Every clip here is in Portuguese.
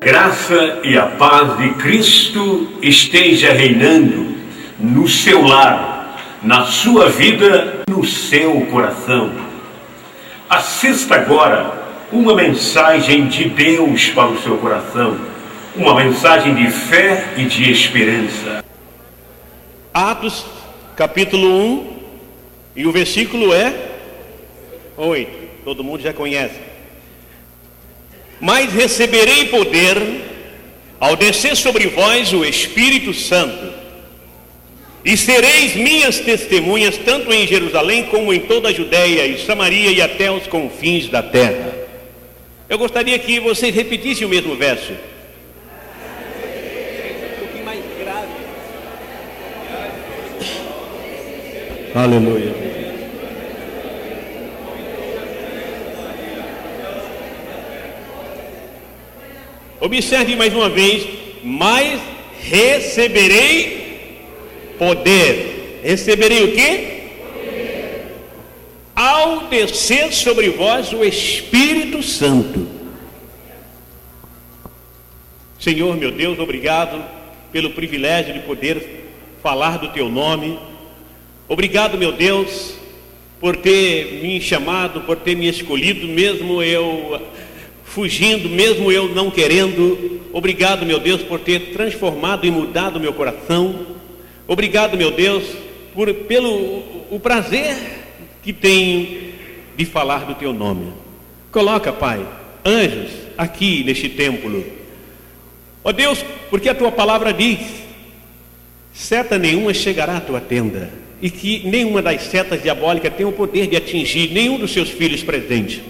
graça e a paz de Cristo esteja reinando no seu lar, na sua vida, no seu coração. Assista agora uma mensagem de Deus para o seu coração, uma mensagem de fé e de esperança. Atos capítulo 1 e o versículo é 8, todo mundo já conhece. Mas receberei poder ao descer sobre vós o Espírito Santo, e sereis minhas testemunhas tanto em Jerusalém como em toda a Judéia e Samaria e até os confins da terra. Eu gostaria que vocês repetissem o mesmo verso. Um pouquinho mais grave. Aleluia. Observe mais uma vez, mas receberei poder. Receberei o quê? Poder. Ao descer sobre vós o Espírito Santo. Senhor, meu Deus, obrigado pelo privilégio de poder falar do teu nome. Obrigado, meu Deus, por ter me chamado, por ter me escolhido, mesmo eu fugindo, mesmo eu não querendo. Obrigado, meu Deus, por ter transformado e mudado o meu coração. Obrigado, meu Deus, pelo prazer que tenho de falar do teu nome. Coloca, Pai, anjos aqui neste templo. Ó Deus, porque a tua palavra diz: seta nenhuma chegará à tua tenda, e que nenhuma das setas diabólicas tem o poder de atingir nenhum dos seus filhos presentes.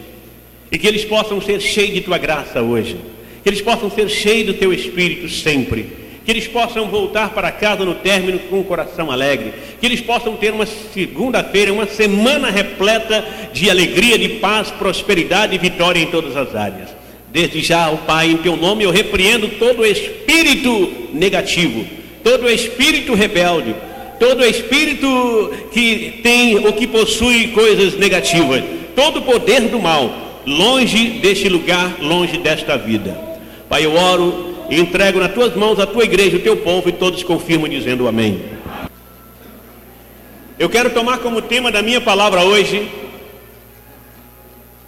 E que eles possam ser cheios de tua graça hoje, que eles possam ser cheios do teu Espírito sempre, que eles possam voltar para casa no término com um coração alegre, que eles possam ter uma segunda-feira, uma semana repleta de alegria, de paz, prosperidade e vitória em todas as áreas. Desde já, ó Pai, em teu nome eu repreendo todo espírito negativo, todo espírito rebelde, todo espírito que tem ou que possui coisas negativas, todo poder do mal, longe deste lugar, longe desta vida. Pai, eu oro e entrego nas tuas mãos a tua igreja, o teu povo, e todos confirmam dizendo amém. Eu quero tomar como tema da minha palavra hoje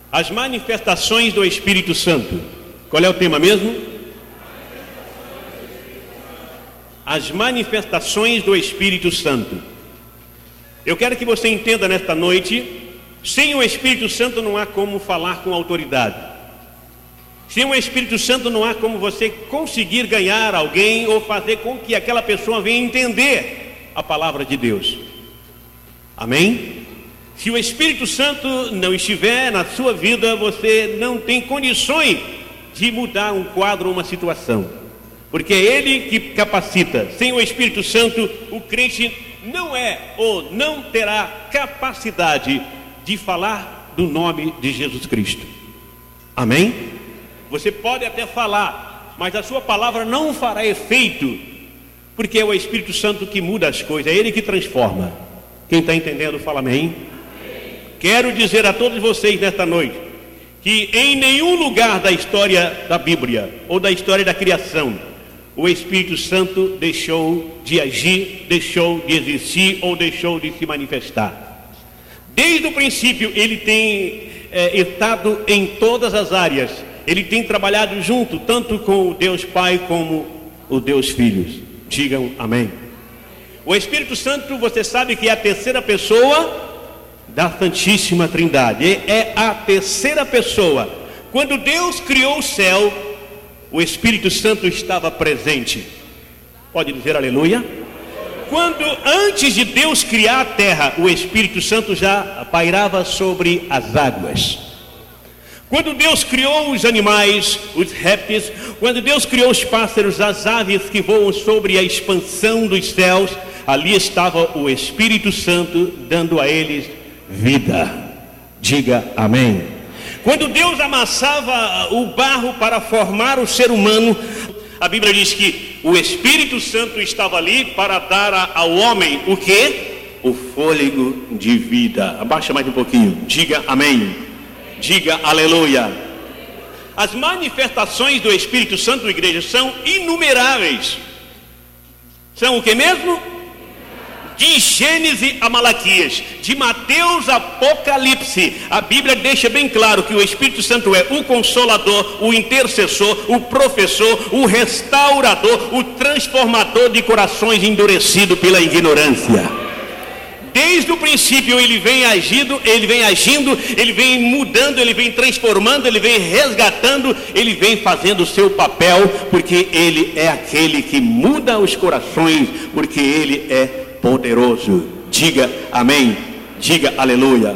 as manifestações do Espírito Santo. Qual é o tema mesmo? As manifestações do Espírito Santo. Eu quero que você entenda nesta noite: sem o Espírito Santo não há como falar com autoridade. Sem o Espírito Santo não há como você conseguir ganhar alguém ou fazer com que aquela pessoa venha entender a palavra de Deus. Amém? Se o Espírito Santo não estiver na sua vida, você não tem condições de mudar um quadro, uma situação, porque é Ele que capacita. Sem o Espírito Santo, o crente não é ou não terá capacidade de falar do nome de Jesus Cristo. Amém? Você pode até falar, mas a sua palavra não fará efeito, porque é o Espírito Santo que muda as coisas, é Ele que transforma. Quem está entendendo, fala amém. Amém. Quero dizer a todos vocês nesta noite que em nenhum lugar da história da Bíblia ou da história da criação o Espírito Santo deixou de agir, deixou de existir ou deixou de se manifestar. Desde o princípio ele tem estado em todas as áreas. Ele tem trabalhado junto, tanto com o Deus Pai como o Deus Filho. Digam amém. O Espírito Santo, você sabe que é a terceira pessoa da Santíssima Trindade. É a terceira pessoa. Quando Deus criou o céu, o Espírito Santo estava presente. Pode dizer aleluia? Quando antes de Deus criar a terra, o Espírito Santo já pairava sobre as águas. Quando Deus criou os animais, os répteis, quando Deus criou os pássaros, as aves que voam sobre a expansão dos céus, ali estava o Espírito Santo dando a eles vida. Diga amém. Quando Deus amassava o barro para formar o ser humano, a Bíblia diz que o Espírito Santo estava ali para dar ao homem o quê? O fôlego de vida. Abaixa mais um pouquinho. Diga amém. Diga aleluia. As manifestações do Espírito Santo, igreja, são inumeráveis. São o que mesmo? De Gênesis a Malaquias, de Mateus a Apocalipse, a Bíblia deixa bem claro que o Espírito Santo é o Consolador, o Intercessor, o Professor, o Restaurador, o Transformador de corações endurecidos pela ignorância. Desde o princípio ele vem agindo, ele vem mudando, ele vem transformando, ele vem resgatando, ele vem fazendo o seu papel, porque ele é aquele que muda os corações, porque ele é poderoso. Diga amém, diga aleluia.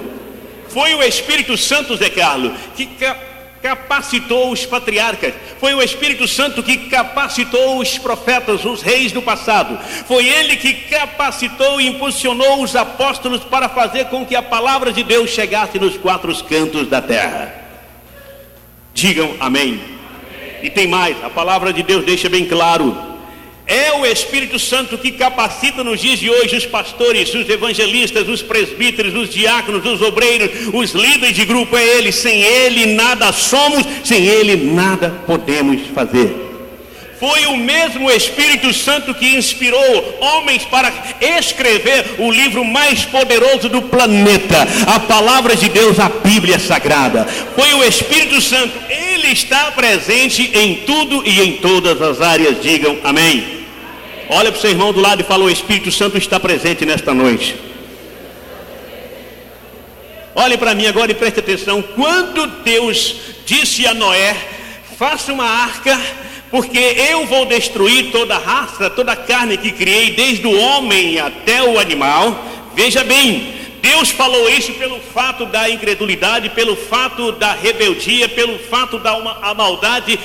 Foi o Espírito Santo, Zé Carlos, que capacitou os patriarcas. Foi o Espírito Santo que capacitou os profetas, os reis do passado. Foi ele que capacitou e impulsionou os apóstolos para fazer com que a palavra de Deus chegasse nos quatro cantos da terra. Digam amém. E tem mais, a palavra de Deus deixa bem claro. É o Espírito Santo que capacita nos dias de hoje os pastores, os evangelistas, os presbíteros, os diáconos, os obreiros, os líderes de grupo. É ele. Sem ele nada somos, sem ele nada podemos fazer. Foi o mesmo Espírito Santo que inspirou homens para escrever o livro mais poderoso do planeta, a palavra de Deus, a Bíblia Sagrada. Foi o Espírito Santo. Ele está presente em tudo e em todas as áreas. Digam amém. Olha para o seu irmão do lado e fala: o Espírito Santo está presente nesta noite. Olhe para mim agora e preste atenção. Quando Deus disse a Noé: faça uma arca, porque eu vou destruir toda a raça, toda a carne que criei, desde o homem até o animal. Veja bem, Deus falou isso pelo fato da incredulidade, pelo fato da rebeldia, pelo fato da a maldade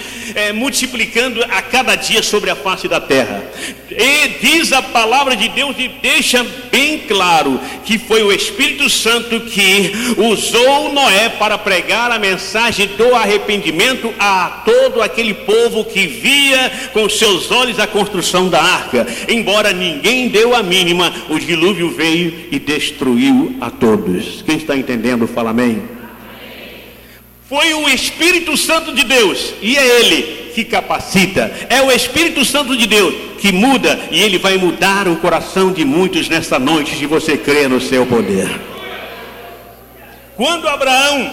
multiplicando a cada dia sobre a face da terra. E diz a palavra de Deus e deixa bem claro que foi o Espírito Santo que usou Noé para pregar a mensagem do arrependimento a todo aquele povo que via com seus olhos a construção da arca. Embora ninguém deu a mínima, o dilúvio veio e destruiu a todos. Quem está entendendo, fala amém. Foi o Espírito Santo de Deus, e é ele que capacita. É o Espírito Santo de Deus que muda, e ele vai mudar o coração de muitos nesta noite, se você crer no seu poder. Quando Abraão,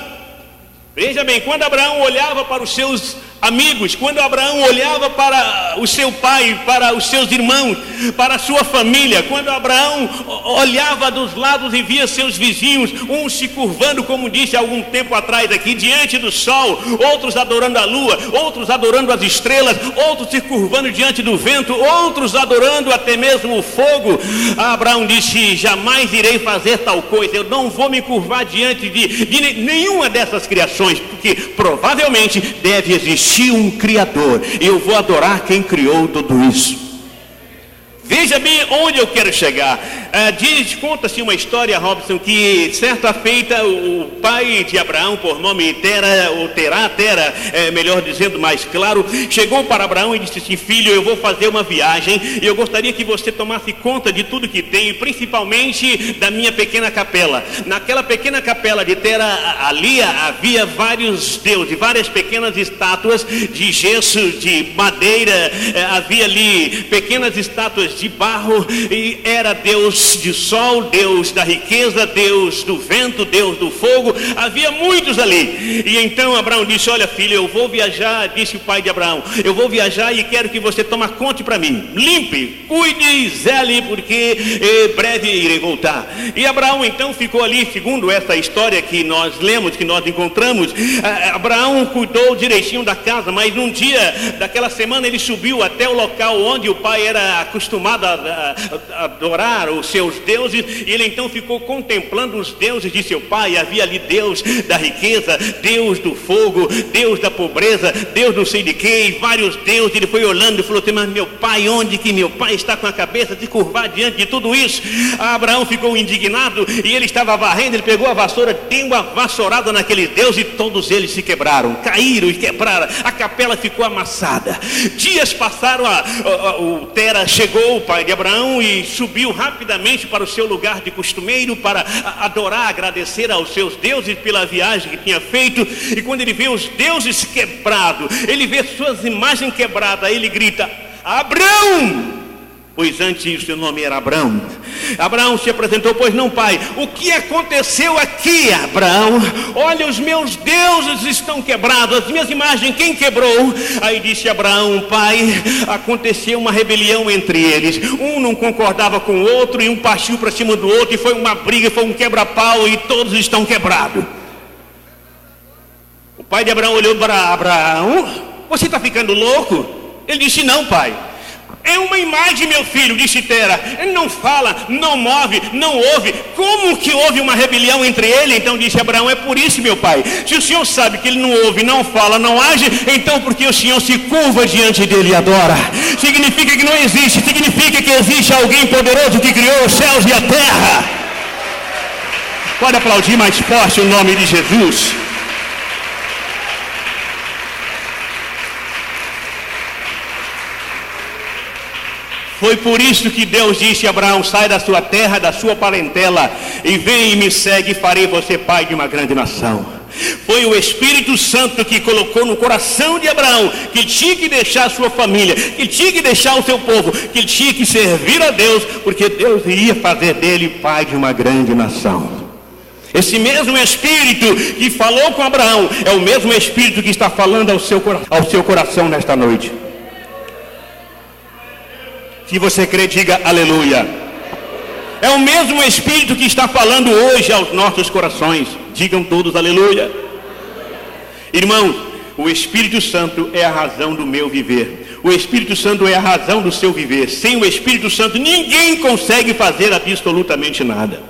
veja bem, quando Abraão olhava para os seus amigos, quando Abraão olhava para o seu pai, para os seus irmãos, para a sua família, quando Abraão olhava dos lados e via seus vizinhos, uns se curvando, como disse há algum tempo atrás aqui, diante do sol, outros adorando a lua, outros adorando as estrelas, outros se curvando diante do vento, outros adorando até mesmo o fogo, Abraão disse: jamais irei fazer tal coisa, eu não vou me curvar diante de nenhuma dessas criações, porque provavelmente deve existir um Criador, e eu vou adorar quem criou tudo isso. Veja bem onde eu quero chegar. Conta-se uma história, Robson, que certa feita o pai de Abraão, por nome Tera, melhor dizendo mais claro, chegou para Abraão e disse assim: filho, eu vou fazer uma viagem e eu gostaria que você tomasse conta de tudo que tem, principalmente da minha pequena capela. Naquela pequena capela de Tera, ali havia vários deuses, várias pequenas estátuas de gesso, de madeira, havia ali pequenas estátuas de barro, e era Deus de sol, Deus da riqueza, Deus do vento, Deus do fogo, havia muitos ali. E então Abraão disse: olha filho, eu vou viajar, disse o pai de Abraão, eu vou viajar e quero que você tome conta para mim, limpe, cuide, zele, porque breve irei voltar. E Abraão então ficou ali, segundo essa história que nós lemos, que nós encontramos, Abraão cuidou direitinho da casa, mas num dia daquela semana ele subiu até o local onde o pai era acostumado a adorar os seus deuses, e ele então ficou contemplando os deuses de seu pai. Havia ali Deus da riqueza, Deus do fogo, Deus da pobreza, Deus não sei de quê, e vários deuses. Ele foi olhando e falou assim: mas meu pai, onde que meu pai está com a cabeça de curvar diante de tudo isso? Abraão ficou indignado e ele estava varrendo, ele pegou a vassoura, deu uma vassourada naqueles deuses, e todos eles se quebraram, caíram e quebraram, a capela ficou amassada. Dias passaram, o Tera chegou deixou o pai de Abraão e subiu rapidamente para o seu lugar de costumeiro para adorar, agradecer aos seus deuses pela viagem que tinha feito. E quando ele vê os deuses quebrados, ele vê suas imagens quebradas, ele grita: Abraão! Pois antes o seu nome era Abraão. Abraão se apresentou: pois não, pai. O que aconteceu aqui, Abraão? Olha, os meus deuses estão quebrados, as minhas imagens, quem quebrou? Aí disse Abraão: pai, aconteceu uma rebelião entre eles. Um não concordava com o outro e um partiu para cima do outro, e foi uma briga, foi um quebra-pau, e todos estão quebrados. O pai de Abraão olhou para Abraão: você está ficando louco? Ele disse: não, pai. É uma imagem, meu filho, disse Tera. Ele não fala, não move, não ouve. Como que houve uma rebelião entre ele? Então disse Abraão: é por isso, meu pai. Se o senhor sabe que ele não ouve, não fala, não age, então porque o senhor se curva diante dele e adora? Significa que não existe, significa que existe alguém poderoso que criou os céus e a terra. Pode aplaudir mais forte o nome de Jesus. Foi por isso que Deus disse a Abraão: sai da sua terra, da sua parentela, e vem e me segue, e farei você pai de uma grande nação. Foi o Espírito Santo que colocou no coração de Abraão que ele tinha que deixar a sua família, que ele tinha que deixar o seu povo, que ele tinha que servir a Deus, porque Deus iria fazer dele pai de uma grande nação. Esse mesmo Espírito que falou com Abraão é o mesmo Espírito que está falando ao seu coração nesta noite. Se você crê, diga aleluia. É o mesmo Espírito que está falando hoje aos nossos corações. Digam todos aleluia. Irmãos, o Espírito Santo é a razão do meu viver. O Espírito Santo é a razão do seu viver. Sem o Espírito Santo ninguém consegue fazer absolutamente nada.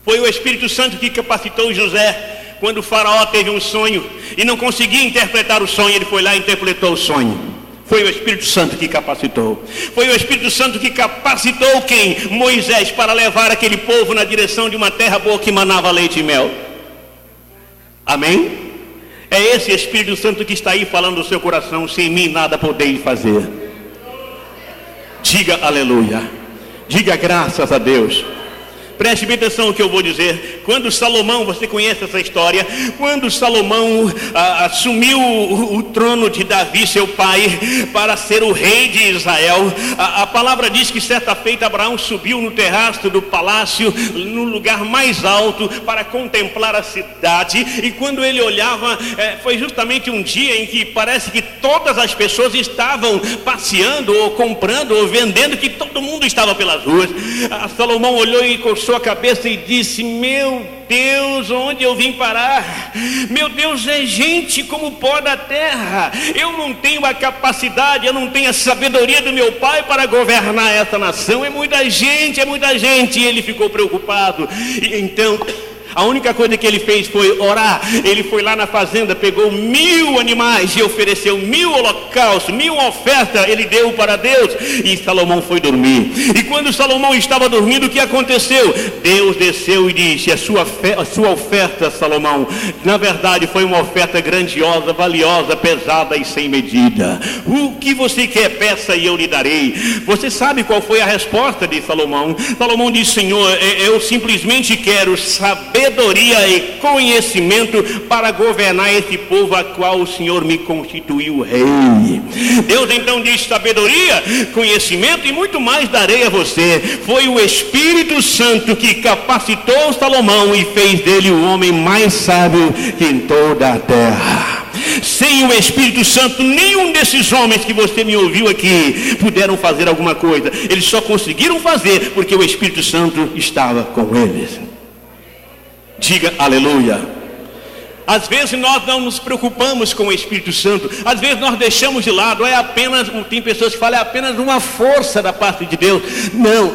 Foi o Espírito Santo que capacitou José. Quando o faraó teve um sonho e não conseguia interpretar o sonho, ele foi lá e interpretou o sonho. Foi o Espírito Santo que capacitou. Foi o Espírito Santo que capacitou quem? Moisés, para levar aquele povo na direção de uma terra boa que manava leite e mel. Amém? É esse Espírito Santo que está aí falando no seu coração: sem mim nada podeis fazer. Diga aleluia. Diga graças a Deus. Preste bem atenção no que eu vou dizer. Quando Salomão, você conhece essa história, quando Salomão assumiu o trono de Davi, seu pai, para ser o rei de Israel, a palavra diz que certa feita Abraão subiu no terraço do palácio, no lugar mais alto, para contemplar a cidade. E quando ele olhava, foi justamente um dia em que parece que todas as pessoas estavam passeando, ou comprando, ou vendendo, que todo mundo estava pelas ruas. Salomão olhou e coçou a cabeça e disse: meu Deus, onde eu vim parar? Meu Deus, é gente como o pó da terra. Eu não tenho a capacidade, eu não tenho a sabedoria do meu pai para governar essa nação. É muita gente, é muita gente. E ele ficou preocupado. E então a única coisa que ele fez foi orar. Ele foi lá na fazenda, pegou 1000 animais e ofereceu 1000 holocaustos, 1000 ofertas, ele deu para Deus. E Salomão foi dormir. E quando Salomão estava dormindo, o que aconteceu? Deus desceu e disse: a sua oferta, Salomão, na verdade foi uma oferta grandiosa, valiosa, pesada e sem medida. O que você quer, peça e eu lhe darei. Você sabe qual foi a resposta de Salomão? Salomão disse: Senhor, eu simplesmente quero sabedoria e conhecimento para governar esse povo a qual o Senhor me constituiu rei. Deus então disse: sabedoria, conhecimento e muito mais darei a você. Foi o Espírito Santo que capacitou Salomão e fez dele o homem mais sábio que em toda a terra. Sem o Espírito Santo, nenhum desses homens que você me ouviu aqui puderam fazer alguma coisa. Eles só conseguiram fazer porque o Espírito Santo estava com eles. Diga aleluia. Às vezes nós não nos preocupamos com o Espírito Santo. Às vezes nós deixamos de lado. É apenas, tem pessoas que falam, é apenas uma força da parte de Deus. Não.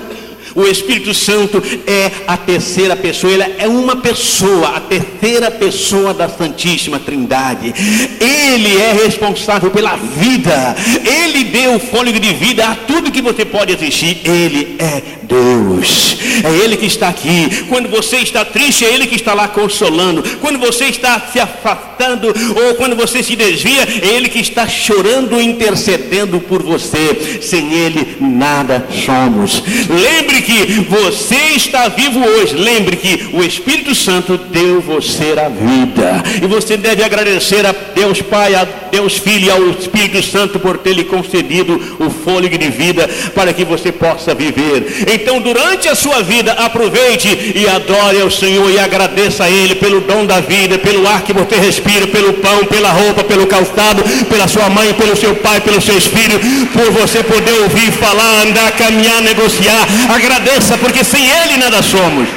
O Espírito Santo é a terceira pessoa, ele é uma pessoa, a terceira pessoa da Santíssima Trindade. Ele é responsável pela vida, ele deu o fôlego de vida a tudo que você pode existir. Ele é Deus, é ele que está aqui. Quando você está triste, é ele que está lá consolando. Quando você está se afastando, ou quando você se desvia, é ele que está chorando, intercedendo por você. Sem ele nada somos. Lembre que você está vivo hoje. Lembre que o Espírito Santo deu você a vida, e você deve agradecer a Deus Pai, a Deus Filho e ao Espírito Santo por ter lhe concedido o fôlego de vida para que você possa viver. Então, durante a sua vida, aproveite e adore ao Senhor e agradeça a Ele pelo dom da vida, pelo ar que você respira, pelo pão, pela roupa, pelo calçado, pela sua mãe, pelo seu pai, pelos seus filhos, por você poder ouvir, falar, andar, caminhar, negociar. Agradeça, porque sem Ele nada somos.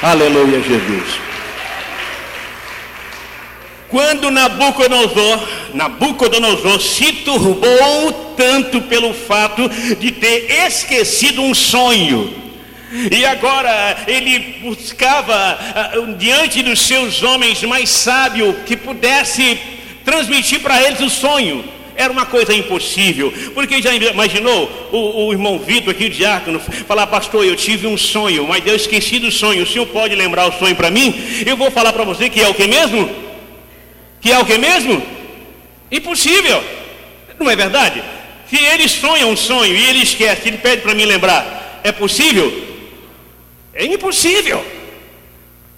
Aleluia, Jesus. Quando Nabucodonosor se turbou tanto pelo fato de ter esquecido um sonho, e agora ele buscava diante dos seus homens mais sábios que pudesse transmitir para eles o sonho. Era uma coisa impossível, porque já imaginou o irmão Vitor aqui, o diácono, falar: pastor, eu tive um sonho, mas eu esqueci do sonho, o senhor pode lembrar o sonho para mim? Eu vou falar para você que é o que mesmo? Que é o que mesmo? Impossível, não é verdade? Se ele sonha um sonho e ele esquece, ele pede para mim lembrar, é possível? É impossível.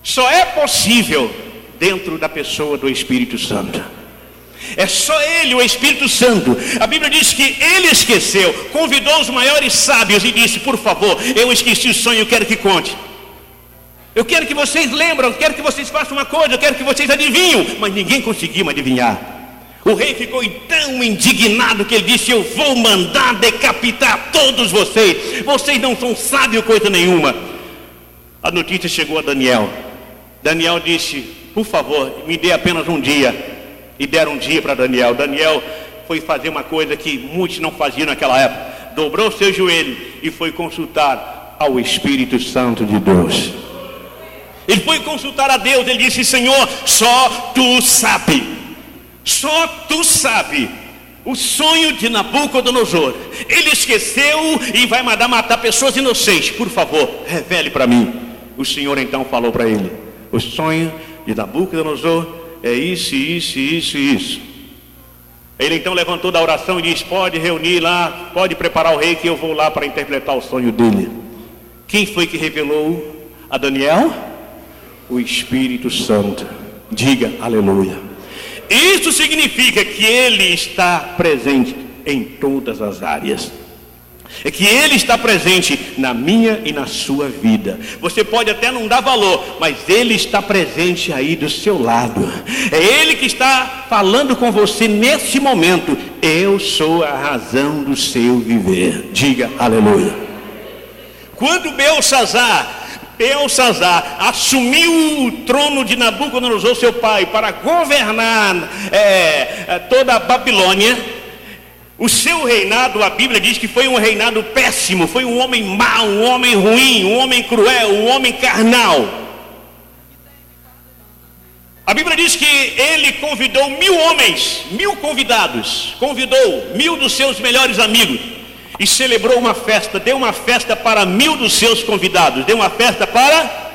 Só é possível dentro da pessoa do Espírito Santo. É só ele, o Espírito Santo. A Bíblia diz que ele esqueceu, convidou os maiores sábios e disse: por favor, eu esqueci o sonho, eu quero que conte. Eu quero que vocês lembrem, eu quero que vocês façam uma coisa, eu quero que vocês adivinham. Mas ninguém conseguiu adivinhar. O rei ficou tão indignado que ele disse: eu vou mandar decapitar todos vocês. Vocês não são sábios coisa nenhuma. A notícia chegou a Daniel. Daniel disse: por favor, me dê apenas um dia. E deram um dia para Daniel. Daniel foi fazer uma coisa que muitos não faziam naquela época. Dobrou o seu joelho e foi consultar ao Espírito Santo de Deus. Ele foi consultar a Deus. Ele disse: Senhor, só tu sabe. Só tu sabe o sonho de Nabucodonosor. Ele esqueceu e vai mandar matar pessoas inocentes. Por favor, revele para mim. O Senhor então falou para ele: o sonho de Nabucodonosor é isso, isso, isso e isso. Ele então levantou da oração e disse: pode reunir lá, pode preparar o rei que eu vou lá para interpretar o sonho dele. Quem foi que revelou a Daniel? O Espírito Santo. Diga aleluia. Isso significa que ele está presente em todas as áreas. É que ele está presente na minha e na sua vida. Você pode até não dar valor, mas ele está presente aí do seu lado. É ele que está falando com você nesse momento. Eu sou a razão do seu viver. Diga aleluia. Quando Belsazar assumiu o trono de Nabucodonosor, seu pai, para governar toda a Babilônia, o seu reinado, a Bíblia diz que foi um reinado péssimo. Foi um homem mau, um homem ruim, um homem cruel, um homem carnal. A Bíblia diz que ele convidou 1000 homens, 1000 convidados, convidou 1000 dos seus melhores amigos e celebrou uma festa. Deu uma festa para 1000 dos seus convidados. Deu uma festa para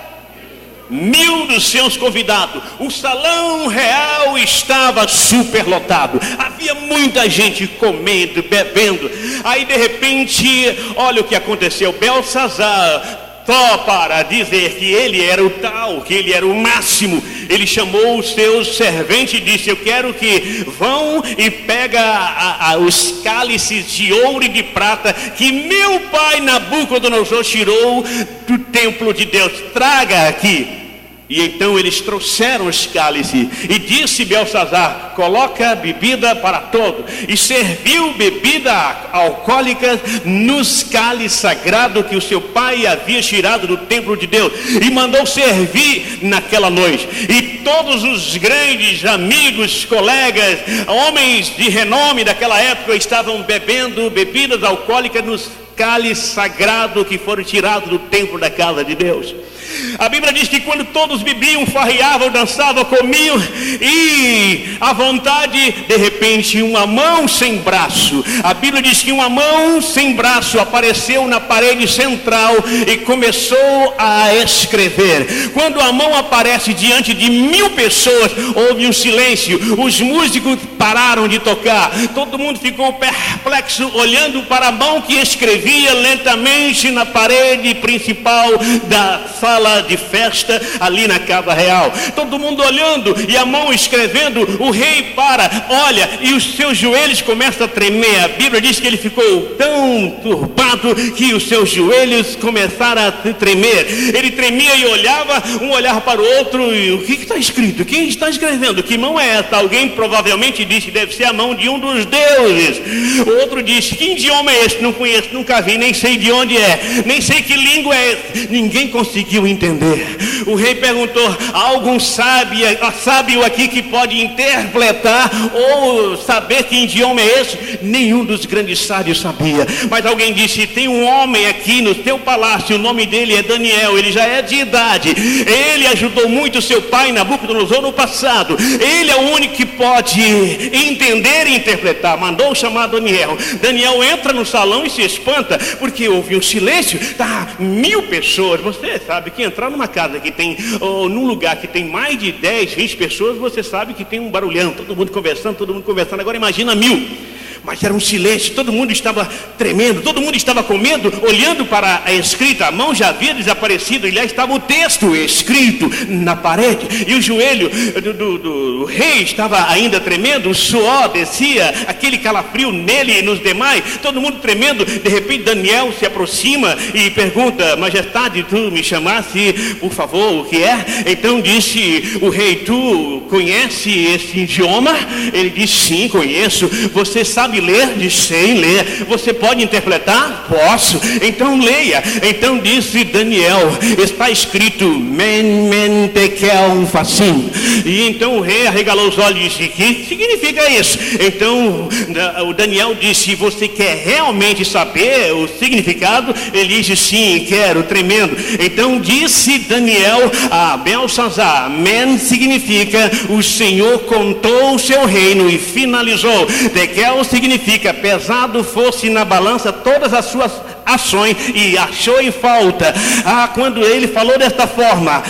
1000 dos seus convidados. O salão real estava superlotado. Havia muita gente comendo, bebendo. Aí de repente, olha o que aconteceu. Belsazar, só para dizer que ele era o tal, que ele era o máximo, ele chamou os seus serventes e disse: eu quero que vão e pega os cálices de ouro e de prata que meu pai Nabucodonosor tirou do templo de Deus. Traga aqui. E então eles trouxeram os cálices. E disse Belsazar: coloca bebida para todos. E serviu bebida alcoólica nos cálices sagrados que o seu pai havia tirado do templo de Deus. E mandou servir naquela noite. E todos os grandes amigos, colegas, homens de renome daquela época estavam bebendo bebidas alcoólicas nos cálices sagrados que foram tirados do templo da casa de Deus. A Bíblia diz que quando todos bebiam, farreavam, dançavam, comiam, e à vontade, de repente, uma mão sem braço. A Bíblia diz que uma mão sem braço apareceu na parede central e começou a escrever. Quando a mão aparece diante de 1000 pessoas, houve um silêncio. Os músicos pararam de tocar. Todo mundo ficou perplexo, olhando para a mão que escrevia lentamente na parede principal da sala de festa ali na casa real. Todo mundo olhando e a mão escrevendo. O rei olha, e os seus joelhos começam a tremer. A Bíblia diz que ele ficou tão turbado que os seus joelhos começaram a tremer. Ele tremia e olhava, um olhava para o outro, e o que está escrito? Quem está escrevendo? Que mão é essa? Alguém provavelmente disse, deve ser a mão de um dos deuses. O outro disse, que idioma é esse? Não conheço, nunca vi, nem sei de onde é, nem sei que língua é essa. Ninguém conseguiu entender. O rei perguntou, algum sábio aqui que pode interpretar ou saber que idioma é esse? Nenhum dos grandes sábios sabia, mas alguém disse, tem um homem aqui no teu palácio, o nome dele é Daniel, ele já é de idade, ele ajudou muito seu pai Nabucodonosor no passado, ele é o único que pode entender e interpretar. Mandou chamar Daniel. Daniel entra no salão e se espanta, porque houve um silêncio. 1000 pessoas. Você sabe que entrar numa casa que tem, ou num lugar que tem mais de 10, 20 pessoas, você sabe que tem um barulhão, todo mundo conversando. Agora imagina 1000. Mas era um silêncio, todo mundo estava tremendo, todo mundo estava com medo, olhando para a escrita. A mão já havia desaparecido, e lá estava o texto escrito na parede, e o joelho do rei estava ainda tremendo, o suor descia, aquele calafrio nele e nos demais, todo mundo tremendo. De repente Daniel se aproxima e pergunta, majestade, tu me chamasse, por favor, o que é? Então disse o rei, tu conhece esse idioma? Ele disse, sim, conheço. Você sabe ler? Diz, sei ler. Você pode interpretar? Posso. Então leia. Então disse Daniel, está escrito men tekel facim. E então o rei arregalou os olhos e disse, que significa isso? Então o Daniel disse, você quer realmente saber o significado? Ele disse, sim, quero, tremendo. Então disse Daniel a Belsazar, men significa o Senhor contou o seu reino e finalizou. Tekel significa pesado fosse na balança todas as suas ações e achou em falta. Quando ele falou desta forma,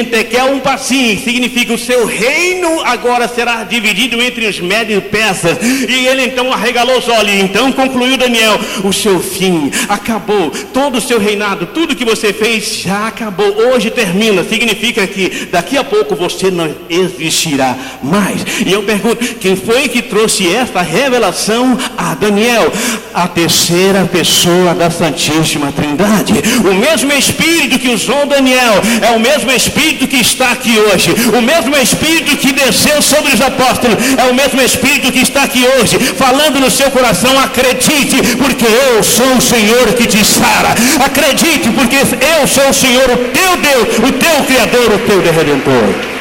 Tekel um passinho, significa o seu reino agora será dividido entre os médios e persas. E ele então arregalou os olhos. Então concluiu Daniel, o seu fim acabou, todo o seu reinado, tudo que você fez já acabou, hoje termina. Significa que daqui a pouco você não existirá mais. E eu pergunto, quem foi que trouxe esta revelação a Daniel? A terceira pessoa da Santíssima Trindade. O mesmo Espírito que usou Daniel é o mesmo Espírito que está aqui hoje. O mesmo Espírito que desceu sobre os apóstolos é o mesmo Espírito que está aqui hoje, falando no seu coração. Acredite, porque eu sou o Senhor que te sara. Acredite, porque eu sou o Senhor, o teu Deus, o teu Criador, o teu Redentor.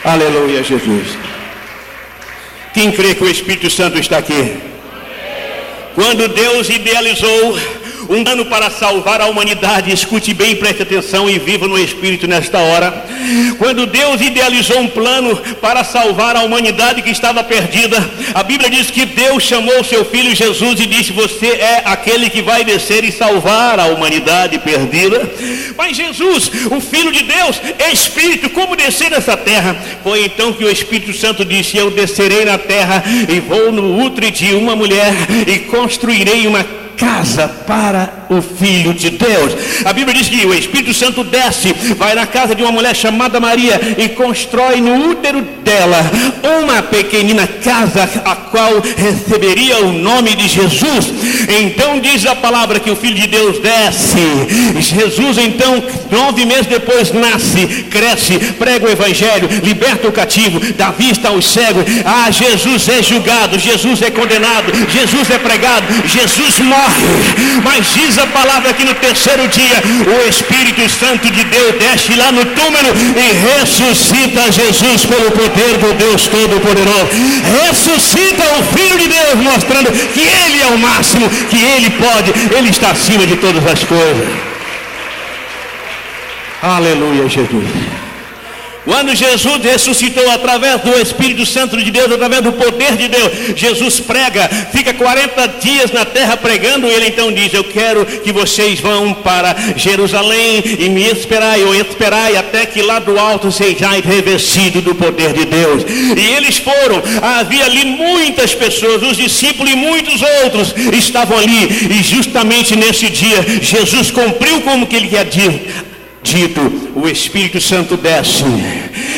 Aleluia, Jesus. Quem crê que o Espírito Santo está aqui? Quando Deus idealizou um plano para salvar a humanidade, escute bem, preste atenção e viva no Espírito nesta hora. Quando Deus idealizou um plano para salvar a humanidade que estava perdida, a Bíblia diz que Deus chamou o seu filho Jesus e disse, você é aquele que vai descer e salvar a humanidade perdida. Mas Jesus, o Filho de Deus, é Espírito, como descer nessa terra? Foi então que o Espírito Santo disse, eu descerei na terra e vou no útero de uma mulher e construirei uma casa para o Filho de Deus. A Bíblia diz que o Espírito Santo desce, vai na casa de uma mulher chamada Maria e constrói no útero dela uma pequenina casa, a qual receberia o nome de Jesus. Então diz a palavra que o Filho de Deus desce. Jesus então 9 meses depois nasce, cresce, prega o Evangelho, liberta o cativo, dá vista aos cegos. Jesus é julgado, Jesus é condenado, Jesus é pregado, Jesus morre, morre. Mas diz a palavra que no terceiro dia o Espírito Santo de Deus desce lá no túmulo e ressuscita Jesus pelo poder do Deus Todo-Poderoso. Ressuscita o Filho de Deus, mostrando que Ele é o máximo, que Ele pode, Ele está acima de todas as coisas. Aleluia, Jesus. Quando Jesus ressuscitou através do Espírito Santo de Deus, através do poder de Deus, Jesus prega, fica 40 dias na terra pregando, e ele então diz: eu quero que vocês vão para Jerusalém e me esperai, ou esperai até que lá do alto sejais revestido do poder de Deus. E eles foram, havia ali muitas pessoas, os discípulos e muitos outros estavam ali, e justamente nesse dia, Jesus cumpriu como que ele tinha dito, o Espírito Santo desce,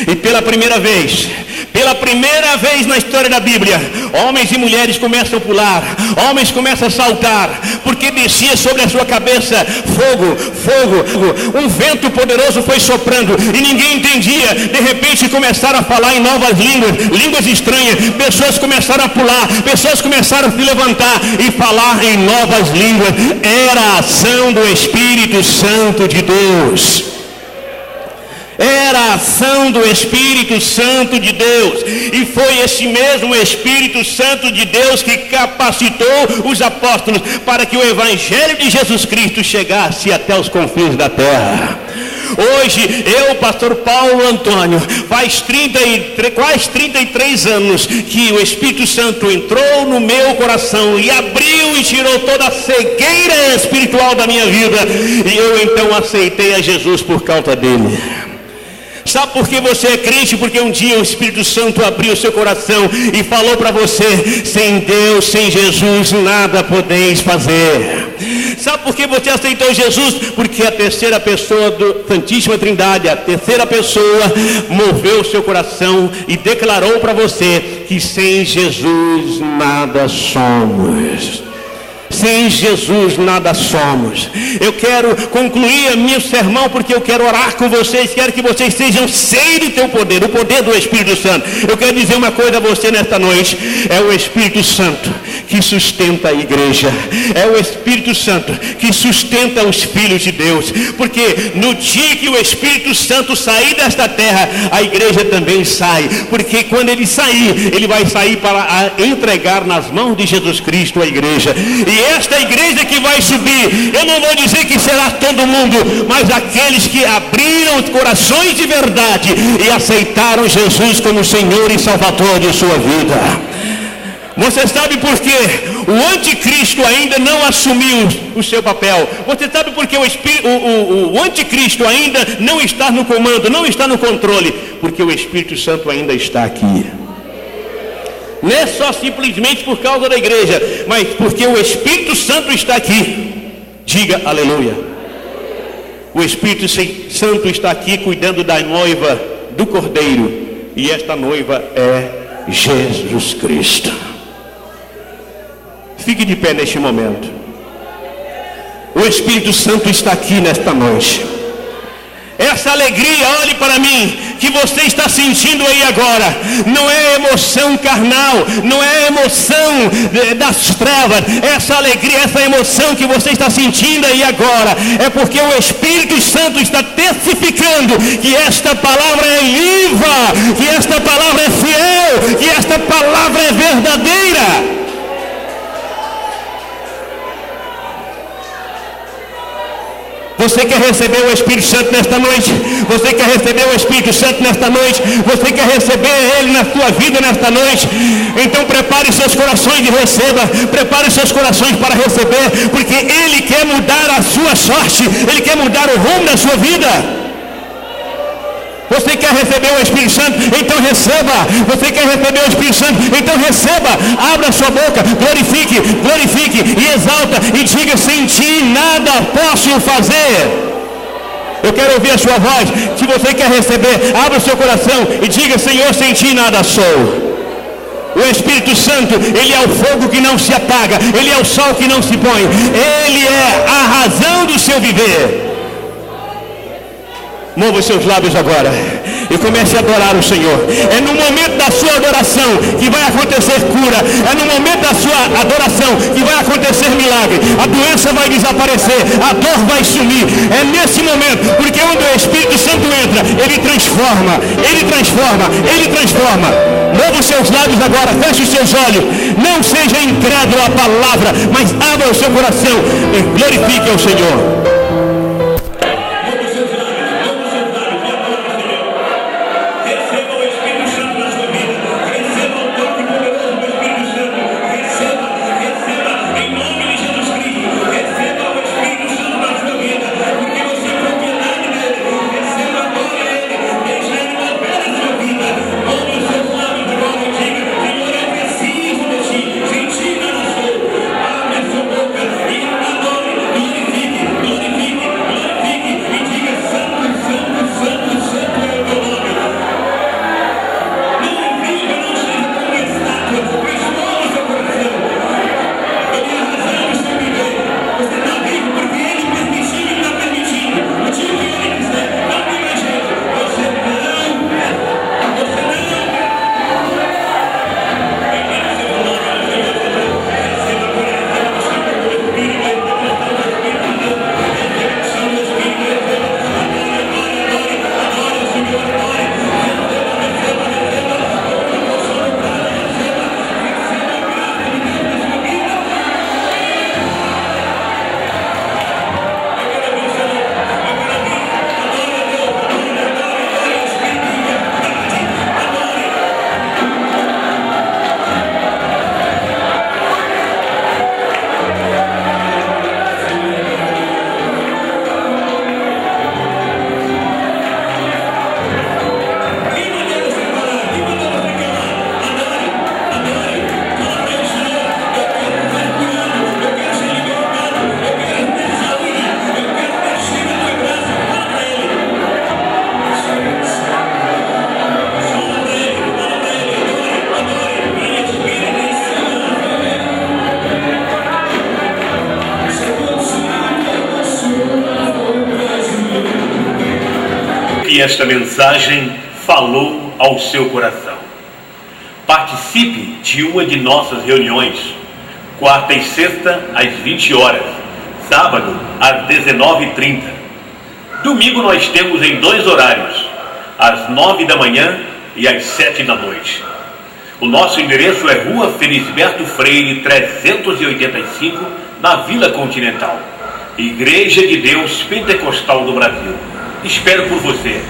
e pela primeira vez na história da Bíblia, homens e mulheres começam a pular, homens começam a saltar, porque descia sobre a sua cabeça fogo, um vento poderoso foi soprando, e ninguém entendia. De repente começaram a falar em novas línguas estranhas, pessoas começaram a pular, pessoas começaram a se levantar e falar em novas línguas. Era a ação do Espírito Santo de Deus. Era a ação do Espírito Santo de Deus, e foi esse mesmo Espírito Santo de Deus que capacitou os apóstolos para que o Evangelho de Jesus Cristo chegasse até os confins da terra. Hoje, eu, pastor Paulo Antônio, faz quase 33 anos que o Espírito Santo entrou no meu coração e abriu e tirou toda a cegueira espiritual da minha vida, e eu então aceitei a Jesus por causa dele. Sabe por que você é crente? Porque um dia o Espírito Santo abriu o seu coração e falou para você: sem Deus, sem Jesus, nada podeis fazer. Sabe por que você aceitou Jesus? Porque a terceira pessoa do Santíssima Trindade, a terceira pessoa, moveu o seu coração e declarou para você que sem Jesus nada somos. Sem Jesus nada somos. Eu quero concluir o meu sermão porque eu quero orar com vocês. Quero que vocês sejam cheios do teu poder, o poder do Espírito Santo. Eu quero dizer uma coisa a você nesta noite: é o Espírito Santo que sustenta a igreja, é o Espírito Santo que sustenta os filhos de Deus, porque no dia que o Espírito Santo sair desta terra, a igreja também sai, porque quando ele sair, ele vai sair para entregar nas mãos de Jesus Cristo a igreja. E esta igreja que vai subir, eu não vou dizer que será todo mundo, mas aqueles que abriram os corações de verdade e aceitaram Jesus como Senhor e Salvador de sua vida. Você sabe por quê? O anticristo ainda não assumiu o seu papel. Você sabe por que o anticristo ainda não está no comando, não está no controle? Porque o Espírito Santo ainda está aqui. Não é só simplesmente por causa da igreja, mas porque o Espírito Santo está aqui. Diga aleluia. O Espírito Santo está aqui cuidando da noiva do Cordeiro, e esta noiva é Jesus Cristo. Fique de pé neste momento. O Espírito Santo está aqui nesta noite. Essa alegria, olhe para mim, que você está sentindo aí agora, não é emoção carnal, não é emoção das trevas. Essa alegria, essa emoção que você está sentindo aí agora, é porque o Espírito Santo está testificando que esta palavra é viva, que esta palavra é fiel, que esta palavra é verdadeira. Você quer receber o Espírito Santo nesta noite? Você quer receber o Espírito Santo nesta noite? Você quer receber Ele na sua vida nesta noite? Então prepare seus corações e receba. Prepare seus corações para receber, porque Ele quer mudar a sua sorte. Ele quer mudar o rumo da sua vida. Você quer receber o Espírito Santo? Então receba. Você quer receber o Espírito Santo? Então receba. Abra sua boca, glorifique e exalta e diga: sem ti nada posso fazer. Eu quero ouvir a sua voz. Se você quer receber, abra o seu coração e diga: Senhor, sem ti nada sou. O Espírito Santo, Ele é o fogo que não se apaga, Ele é o sol que não se põe, Ele é a razão do seu viver. Mova os seus lábios agora e comece a adorar o Senhor. É no momento da sua adoração que vai acontecer cura. É no momento da sua adoração que vai acontecer milagre. A doença vai desaparecer, a dor vai sumir. É nesse momento, porque onde o Espírito Santo entra, ele transforma, ele transforma, ele transforma. Mova os seus lábios agora, feche os seus olhos. Não seja incrédulo à palavra, mas abra o seu coração e glorifique ao Senhor. Que esta mensagem falou ao seu coração. Participe de uma de nossas reuniões, quarta e sexta às 20 horas, sábado às 19h30. Domingo nós temos em 2 horários, às 9 da manhã e às 7 da noite. O nosso endereço é Rua Felisberto Freire 385, na Vila Continental. Igreja de Deus Pentecostal do Brasil. Espero por você.